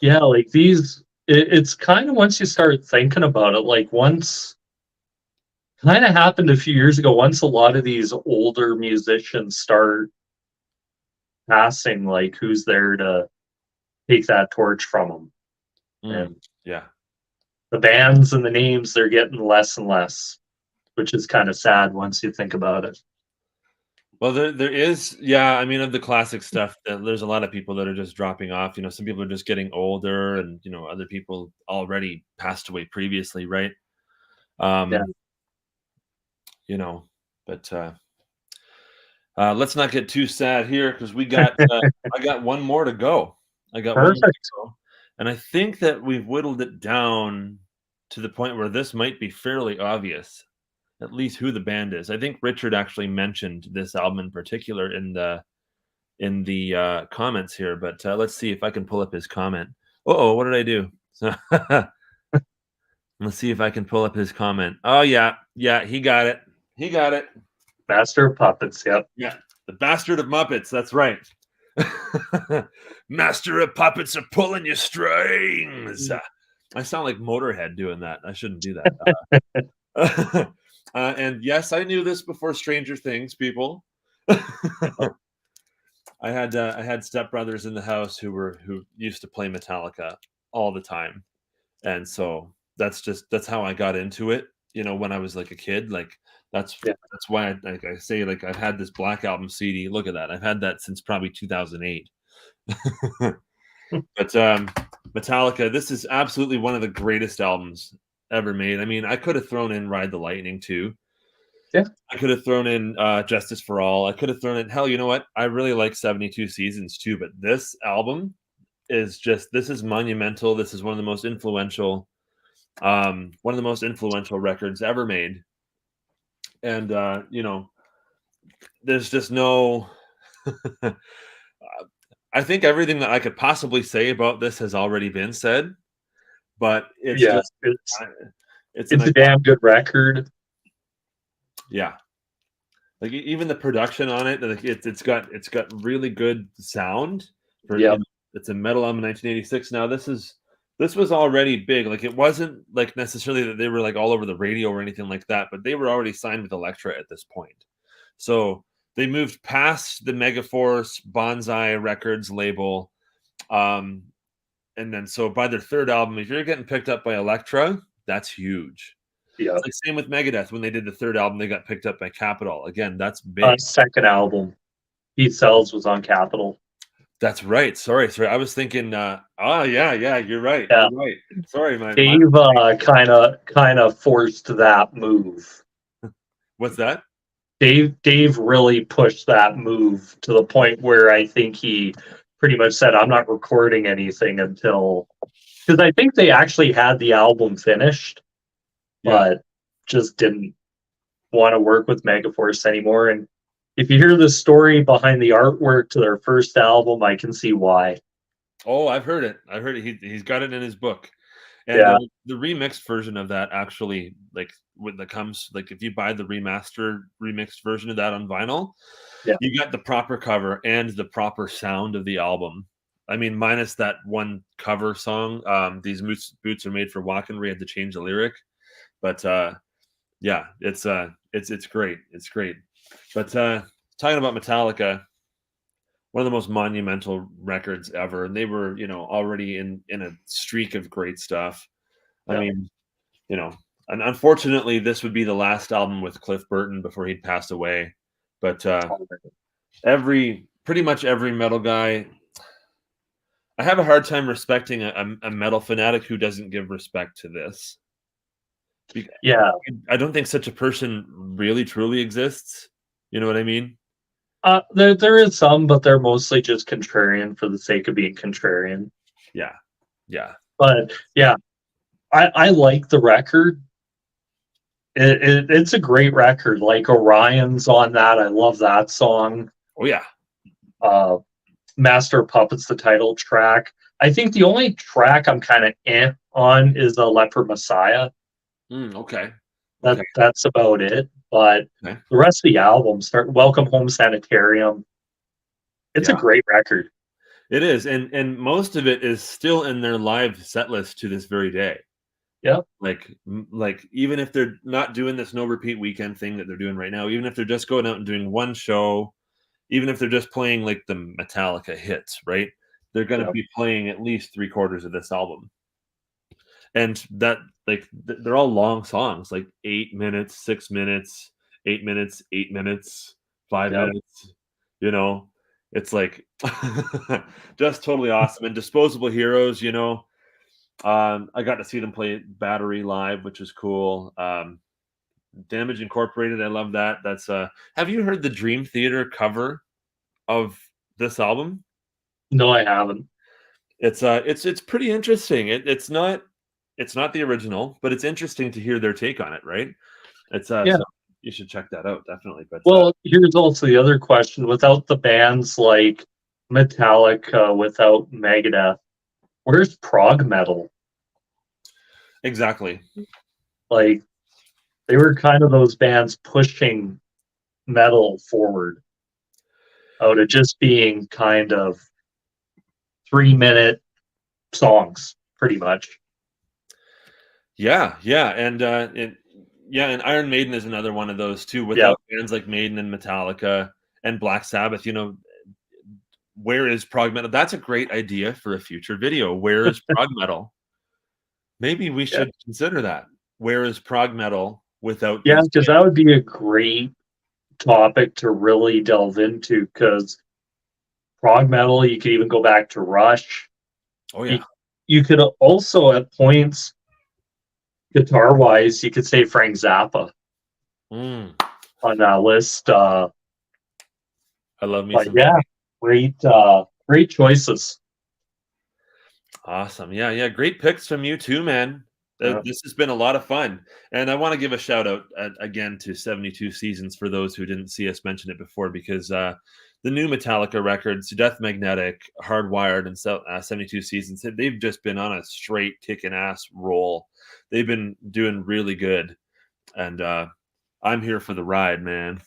Yeah, like it's kind of, once you start thinking about it, like once kind of happened a few years ago, once a lot of these older musicians start passing, like who's there to take that torch from them? And the bands and the names, they're getting less and less, which is kind of sad once you think about it. Well, there is, I mean, of the classic stuff, there's a lot of people that are just dropping off. Some people are just getting older, and other people already passed away previously, right? But let's not get too sad here, because we got I got one more to go. And I think that we've whittled it down to the point where this might be fairly obvious, at least who the band is. I think Richard actually mentioned this album in particular in the comments here, but let's see if I can pull up his comment. What did I do? Let's see if I can pull up his comment. Oh yeah, he got it. Master of Puppets. Yep. Yeah, the Bastard of Muppets. That's right. Master of Puppets are pulling your strings. I sound like Motorhead doing that. I shouldn't do that. And yes, I knew this before Stranger Things, people. I had stepbrothers in the house who used to play Metallica all the time, and so that's how I got into it. When I was like a kid, like that's why I say, like, I've had this Black Album CD. Look at that. I've had that since probably 2008. But Metallica, this is absolutely one of the greatest albums ever made. I mean, I could have thrown in Ride the Lightning too. Yeah. I could have thrown in Justice for All. I could have thrown in, hell, you know what? I really like 72 Seasons too, but this album is this is monumental. This is one of the most influential records ever made. And there's just no I think everything that I could possibly say about this has already been said, but it's a damn good record. Yeah, like even the production on it, like it's got really good sound. It's a metal album in 1986. Now this was already big. Like it wasn't like necessarily that they were like all over the radio or anything like that, but they were already signed with Elektra at this point. So they moved past the Megaforce Bonsai Records label. And then so by their third album, if you're getting picked up by Elektra, that's huge. Yeah. It's like same with Megadeth. When they did the third album, they got picked up by Capitol. Again, that's big. Second album, Pete Sells was on Capitol. That's right. Sorry. I was thinking, you're right. Yeah. You're right. Sorry, Dave kind of forced that move. What's that? Dave really pushed that move to the point where I think he pretty much said, I'm not recording anything until, because I think they actually had the album finished. but just didn't want to work with Megaforce anymore. And if you hear the story behind the artwork to their first album, I can see why. Oh, I've heard it. I've heard it. He's got it in his book. And Yeah, the remixed version of that actually, like when that comes, like if you buy the remixed version of that on vinyl, yeah, you got the proper cover and the proper sound of the album. I mean, minus that one cover song. These boots are made for walking. We had to change the lyric, but yeah, it's great. It's great. But talking about Metallica, one of the most monumental records ever, and they were, already in a streak of great stuff. I yeah. mean, and unfortunately, this would be the last album with Cliff Burton before he'd passed away. But pretty much every metal guy, I have a hard time respecting a metal fanatic who doesn't give respect to this. Yeah. I don't think such a person really truly exists. You know what I mean? There is some, but they're mostly just contrarian for the sake of being contrarian. Yeah, yeah, But yeah, I like the record. It's a great record. Like Orion's on that. I love that song. oh yeah. Master of Puppets, the title track. I think the only track I'm kind of on is the Leper Messiah. Okay. That's about it. But Okay. the rest of the album, start Welcome Home Sanitarium. It's a great record. It is, and most of it is still in their live set list to this very day. Yeah. Like even if they're not doing this no repeat weekend thing that they're doing right now, even if they're just going out and doing one show, even if they're just playing like the Metallica hits, right? They're going to be playing at least 3/4 of this album. And that, like, they're all long songs, like 8 minutes, 6 minutes, 8 minutes, 8 minutes, 5 minutes. It's like just totally awesome. And Disposable Heroes, I got to see them play Battery live, which is cool. Damage Incorporated, I love that. That's have you heard the Dream Theater cover of this album? No, I haven't. It's pretty interesting. It's not the original, but it's interesting to hear their take on it, right? It's so you should check that out, definitely. But well, here's also the other question: without the bands like Metallica, without Megadeth, where's prog metal? exactly. Like, they were kind of those bands pushing metal forward out of just being kind of 3-minute songs, pretty much. Yeah, and and Iron Maiden is another one of those too. Without bands like Maiden and Metallica and Black Sabbath, where is prog metal? That's a great idea for a future video. Where is prog metal? Maybe we should consider that. Where is prog metal without? Yeah, because that would be a great topic to really delve into. Because prog metal, you could even go back to Rush. Oh yeah. You could also, at points, guitar-wise, you could say Frank Zappa on that list. I love me some. Yeah, great choices. Awesome. Yeah. Great picks from you too, man. This has been a lot of fun. And I want to give a shout out again to 72 Seasons for those who didn't see us mention it before, because the new Metallica records, Death Magnetic, Hardwired, and 72 Seasons, they've just been on a straight kicking ass roll. They've been doing really good. And I'm here for the ride, man.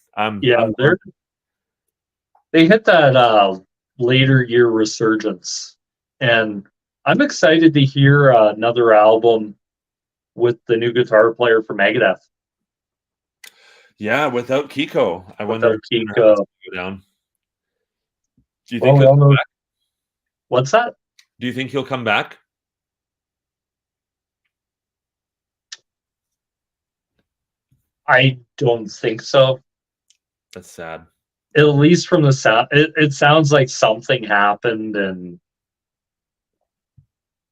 They hit that later year resurgence. And I'm excited to hear another album with the new guitar player for Megadeth. Yeah, without Kiko. I wonder if Kiko go down. Do you think he'll come back? What's that? Do you think he'll come back? I don't think so. That's sad. At least from the sound, it sounds like something happened, and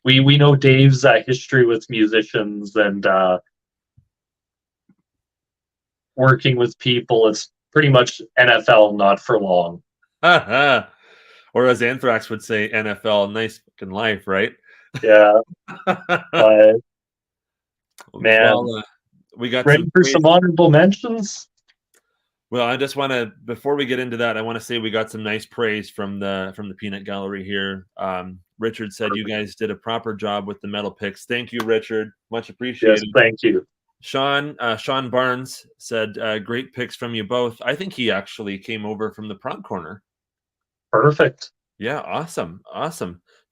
we know Dave's history with musicians and working with people. It's pretty much NFL, not for long. Or as Anthrax would say, NFL, nice fucking life, right? Yeah. But man, we got Ready some for praise. some honorable mentions? Well, I just want to, before we get into that, I want to say we got some nice praise from the peanut gallery here. Richard said you guys did a proper job with the metal picks. Thank you, Richard. Much Yes, appreciated. thank you. Sean Barnes said great picks from you both. I think he actually came over from the prompt corner. Perfect. Yeah, awesome.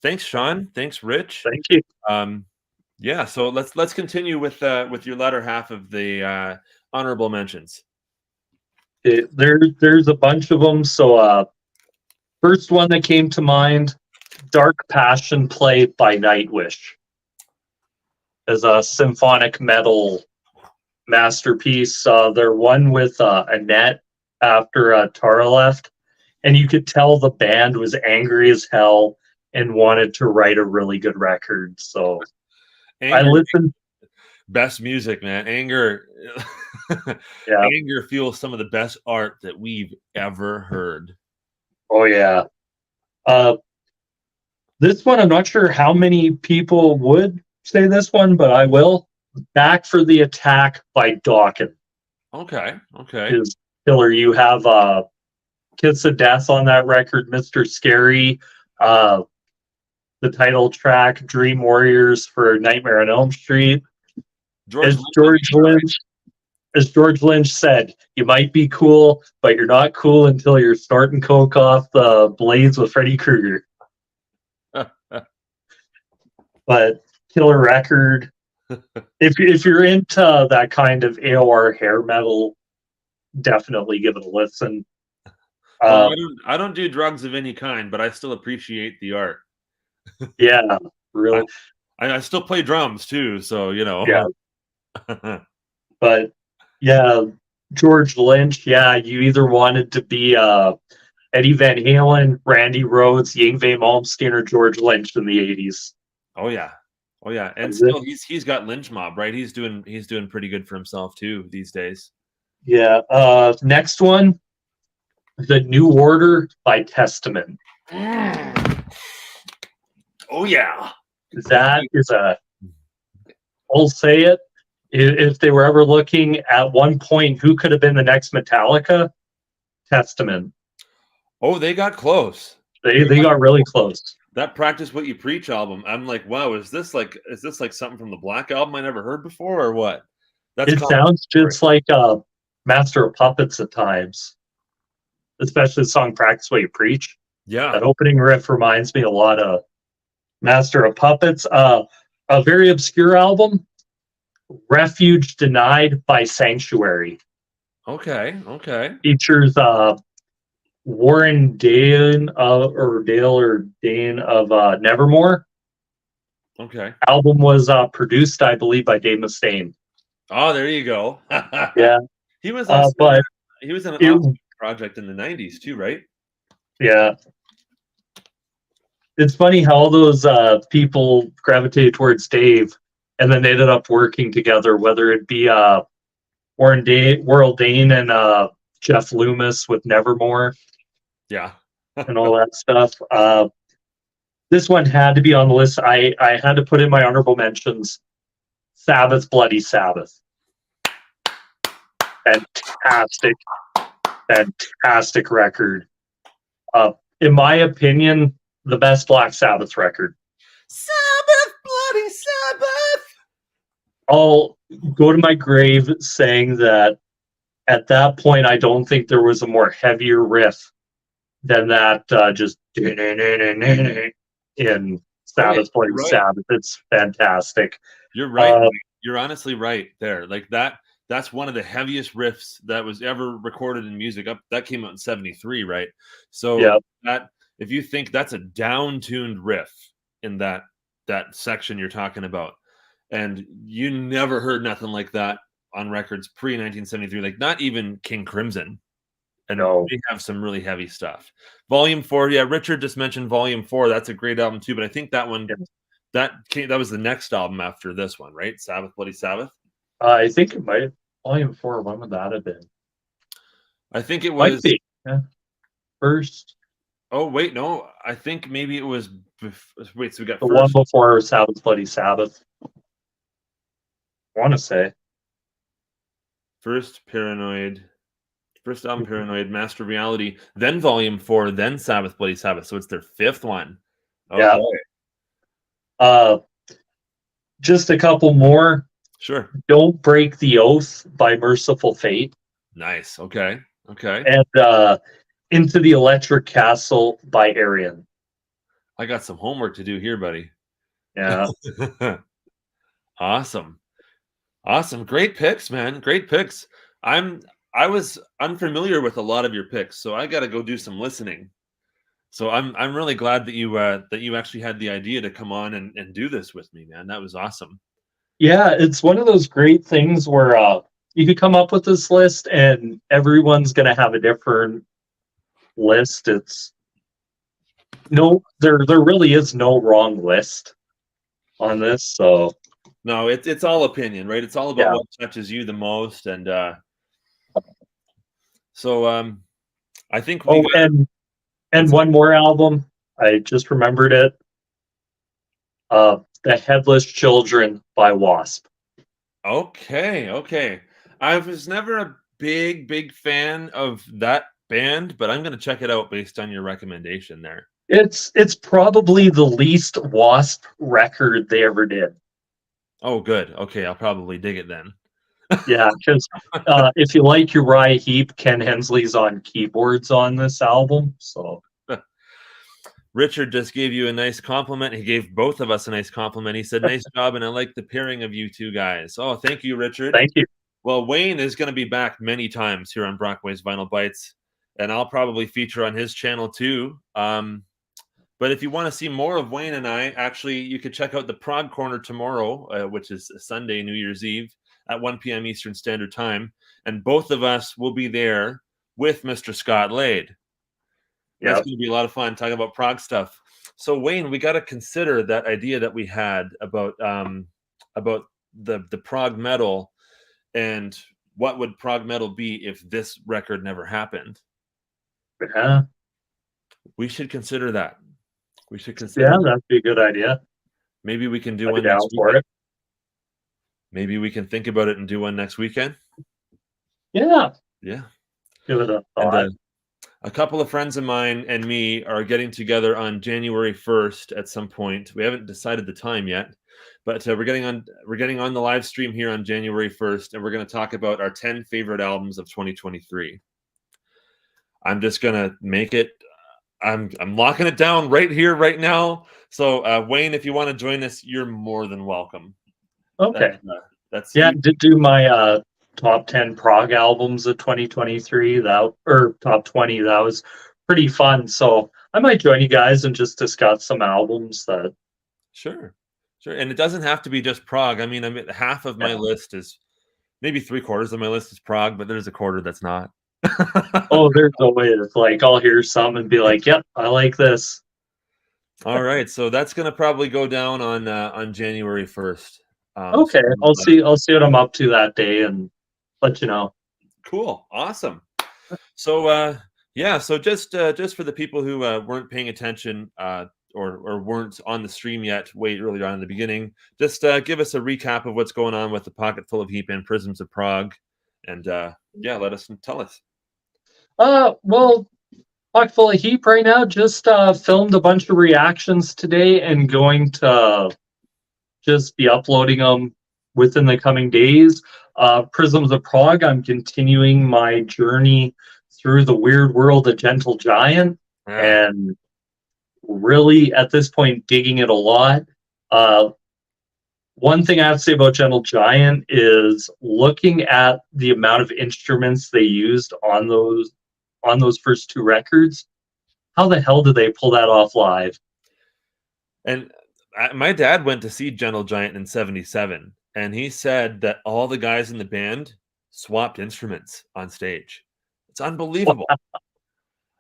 Thanks, Sean. Thanks, Rich. Thank you. Yeah, so let's continue with your latter half of the honorable mentions. There's a bunch of them. So first one that came to mind, Dark Passion Play by Nightwish, as a symphonic metal masterpiece. They're one with Annette after Tara left, and you could tell the band was angry as hell and wanted to write a really good record. So I listened. Best music, man. Anger. Yeah. Anger fuels some of the best art that we've ever heard. Oh yeah. This one, I'm not sure how many people would say this one, but I will. Back for the Attack by Dawkins. Okay. Is killer. You have Kiss of Death on that record, Mr. Scary, the title track, Dream Warriors for Nightmare on Elm Street. As George Lynch said, you might be cool, but you're not cool until you're snorting coke off the blades with Freddy Krueger. But killer record. If you're into that kind of AOR hair metal, definitely give it a listen. Well, I don't do drugs of any kind, but I still appreciate the art. Yeah, really. I still play drums too, so you know. Yeah. But yeah, George Lynch. Yeah, you either wanted to be Eddie Van Halen, Randy Rhoads, Yngwie Malmsteen, or George Lynch in the '80s. Oh yeah, and still he's got Lynch Mob, right? He's doing pretty good for himself too these days. Yeah. Next one, The New Order by Testament. Oh yeah, that is I'll say it. If they were ever looking at one point, who could have been the next Metallica? Testament. Oh, they got close. They got really close. That Practice What You Preach album, I'm like, wow, is this like something from the Black Album I never heard before, or what? It sounds just like Master of Puppets at times, especially the song Practice What You Preach. Yeah, that opening riff reminds me a lot of Master of Puppets. A very obscure album, Refuge Denied by Sanctuary. Okay. Features Warren Dane of Nevermore. Okay. Album was produced, I believe, by Dave Mustaine. Oh, there you go. Yeah. He was also, but he was in an project in the 90s too, right? Yeah. It's funny how all those people gravitated towards Dave, and then they ended up working together, whether it be Warren Dane and Jeff Loomis with Nevermore. Yeah. And all that stuff. This one had to be on the list. I had to put in my honorable mentions. Sabbath, Bloody Sabbath. Fantastic record. In my opinion, the best Black Sabbath record. Sabbath, Bloody Sabbath. I'll go to my grave saying that at that point, I don't think there was a more heavier riff than that just in Sabbath, Bloody Sabbath. It's fantastic. You're right. You're honestly right there. Like that's one of the heaviest riffs that was ever recorded in music. That came out in 73, right? So that, if you think that's a down-tuned riff in that section you're talking about, and you never heard nothing like that on records pre-1973, like not even King Crimson. And we have some really heavy stuff. Volume 4, yeah, Richard just mentioned Volume 4. That's a great album too, but I think that one that was the next album after this one, right? Sabbath, Bloody Sabbath. I think it might. Volume 4. When would that have been? I think it was first. Oh wait, no. I think maybe it was. Wait, so we got the one before Sabbath, Bloody Sabbath. I want to say. First Paranoid, first album Paranoid, Master Reality, then Volume 4, then Sabbath Bloody Sabbath. So it's their fifth one. Yeah. Okay. Just a couple more. Sure. Don't Break the Oath by Merciful Fate. Nice. Okay. Okay. And Into the Electric Castle by Arian. I got some homework to do here, buddy. Yeah. Awesome. Awesome. Great picks, man. Great picks. I was unfamiliar with a lot of your picks, so I got to go do some listening. So I'm really glad that you actually had the idea to come on and do this with me, man. That was awesome. Yeah, it's one of those great things where you could come up with this list and everyone's going to have a different list. There really is no wrong list on this. So No, it's all opinion, right? It's all about what touches you the most, and so I think we got. And one more album, I just remembered it. The Headless Children by Wasp. Okay. I was never a big fan of that band, but I'm going to check it out based on your recommendation there. It's probably the least Wasp record they ever did. Oh, good. Okay, I'll probably dig it then. Yeah, because if you like Uriah Heep, Ken Hensley's on keyboards on this album. So Richard just gave you a nice compliment. He gave both of us a nice compliment. He said, "Nice job, and I like the pairing of you two guys." Oh, thank you, Richard. Thank you. Well, Wayne is going to be back many times here on Brockway's Vinyl Bites, and I'll probably feature on his channel too. But if you want to see more of Wayne and I, actually, you could check out the Prog Corner tomorrow, which is Sunday, New Year's Eve, at 1 p.m. Eastern Standard Time. And both of us will be there with Mr. Scott Lade. That's going to be a lot of fun talking about prog stuff. So, Wayne, we got to consider that idea that we had about the prog metal and what would prog metal be if this record never happened. Yeah. We should consider that. We should consider. Yeah, that'd be a good idea. Maybe we can do one next weekend. Maybe we can think about it and do one next weekend. Yeah. Yeah. Give it a thought. And, a couple of friends of mine and me are getting together on January 1st at some point. We haven't decided the time yet, but we're getting on the live stream here on January 1st, and we're going to talk about our 10 favorite albums of 2023. I'm just going to make it. I'm locking it down right here, right now. So, Wayne, if you want to join us, you're more than welcome. Okay. That's did do my top 10 prog albums of 2023 or top 20. That was pretty fun. So I might join you guys and just discuss some albums that. Sure. And it doesn't have to be just prog. I mean, half of my list is, maybe 3/4 of my list is prog, but there's a quarter that's not. Oh, there's no way. It's like I'll hear some and be like, "Yep, I like this." All right, so that's going to probably go down on January 1st. Okay, I'll see what I'm up to that day and let you know. Cool, awesome. So so just for the people who weren't paying attention or weren't on the stream yet, way earlier on in the beginning, just give us a recap of what's going on with the Pocket Full of Heap and Prisms of Prague, and tell us. Well, Pocket Full of Heap right now just filmed a bunch of reactions today and going to just be uploading them within the coming days. Prisms of Prague, I'm continuing my journey through the weird world of Gentle Giant, and really at this point digging it a lot. One thing I have to say about Gentle Giant is looking at the amount of instruments they used on those first two records. How the hell did they pull that off live? And my dad went to see Gentle Giant in '77, and he said that all the guys in the band swapped instruments on stage. It's unbelievable.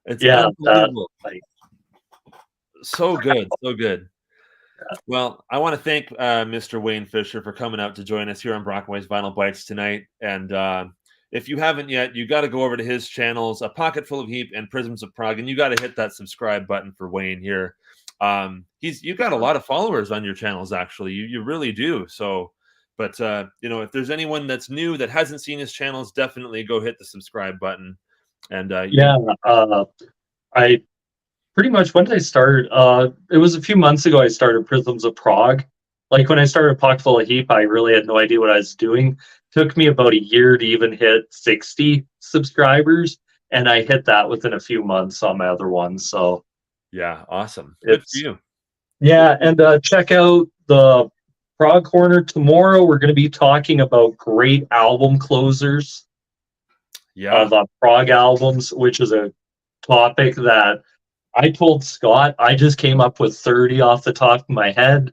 It's unbelievable. So good. Yeah. Well, I want to thank Mr. Wayne Fisher for coming out to join us here on Brockway's Vinyl Bites tonight. And if you haven't yet, you got to go over to his channels, A Pocket Full of Heap and Prisms of Prague, and you got to hit that subscribe button for Wayne here. You've got a lot of followers on your channels, actually. You really do. So But you know, if there's anyone that's new that hasn't seen his channels, definitely go hit the subscribe button. And Yeah, I pretty much, when did I start? It was a few months ago I started Prisms of Prague. Like when I started Pocketful of Heap, I really had no idea what I was doing. Took me about a year to even hit 60 subscribers, and I hit that within a few months on my other one. So yeah, awesome. Good for it's you. yeah, and check out the Prague Corner tomorrow. We're going to be talking about great album closers Yeah. of Prague albums, which is a topic that I told Scott I just came up with 30 off the top of my head.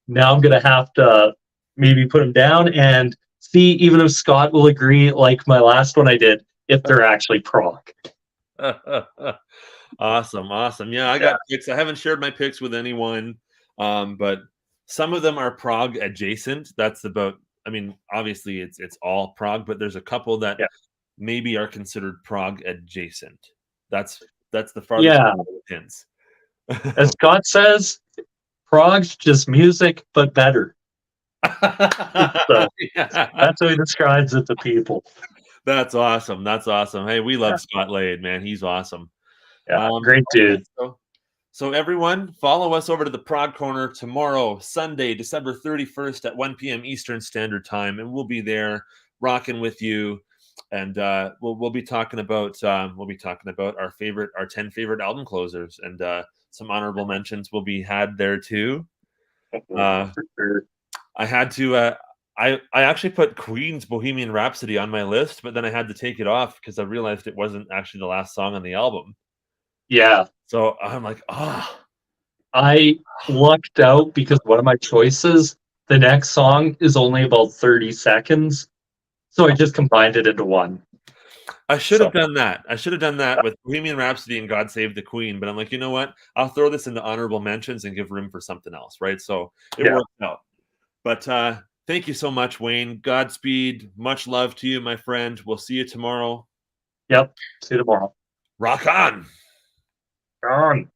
Now I'm going to have to maybe put them down and see even if Scott will agree, like my last one I did, if they're actually Prague. Awesome, awesome. Yeah, I Yeah. got picks. I haven't shared my picks with anyone, but some of them are Prague adjacent. That's about. I mean, obviously it's all Prague, but there's a couple that Yeah. maybe are considered Prague adjacent. That's the farthest Yeah. pins. As Scott says, Prague's just music, but better. So Yeah. that's how he describes it to people. That's awesome. That's awesome. Hey, we love Yeah. Scott Lade, man. He's awesome. Yeah, great dude. So everyone, follow us over to the Prague Corner tomorrow, Sunday, December 31st at 1 p.m. Eastern Standard Time, and we'll be there rocking with you. And we'll be talking about our 10 favorite album closers, and some honorable mentions will be had there too. For sure. I had to. I actually put Queen's Bohemian Rhapsody on my list, but then I had to take it off because I realized it wasn't actually the last song on the album. Yeah. So I'm like, oh. I lucked out because one of my choices, the next song is only about 30 seconds. So I just combined it into one. I should have done that. I should have done that with Bohemian Rhapsody and God Save the Queen. But I'm like, you know what? I'll throw this into honorable mentions and give room for something else, right? So it worked out. But thank you so much, Wayne. Godspeed. Much love to you, my friend. We'll see you tomorrow. Yep. See you tomorrow. Rock on. On.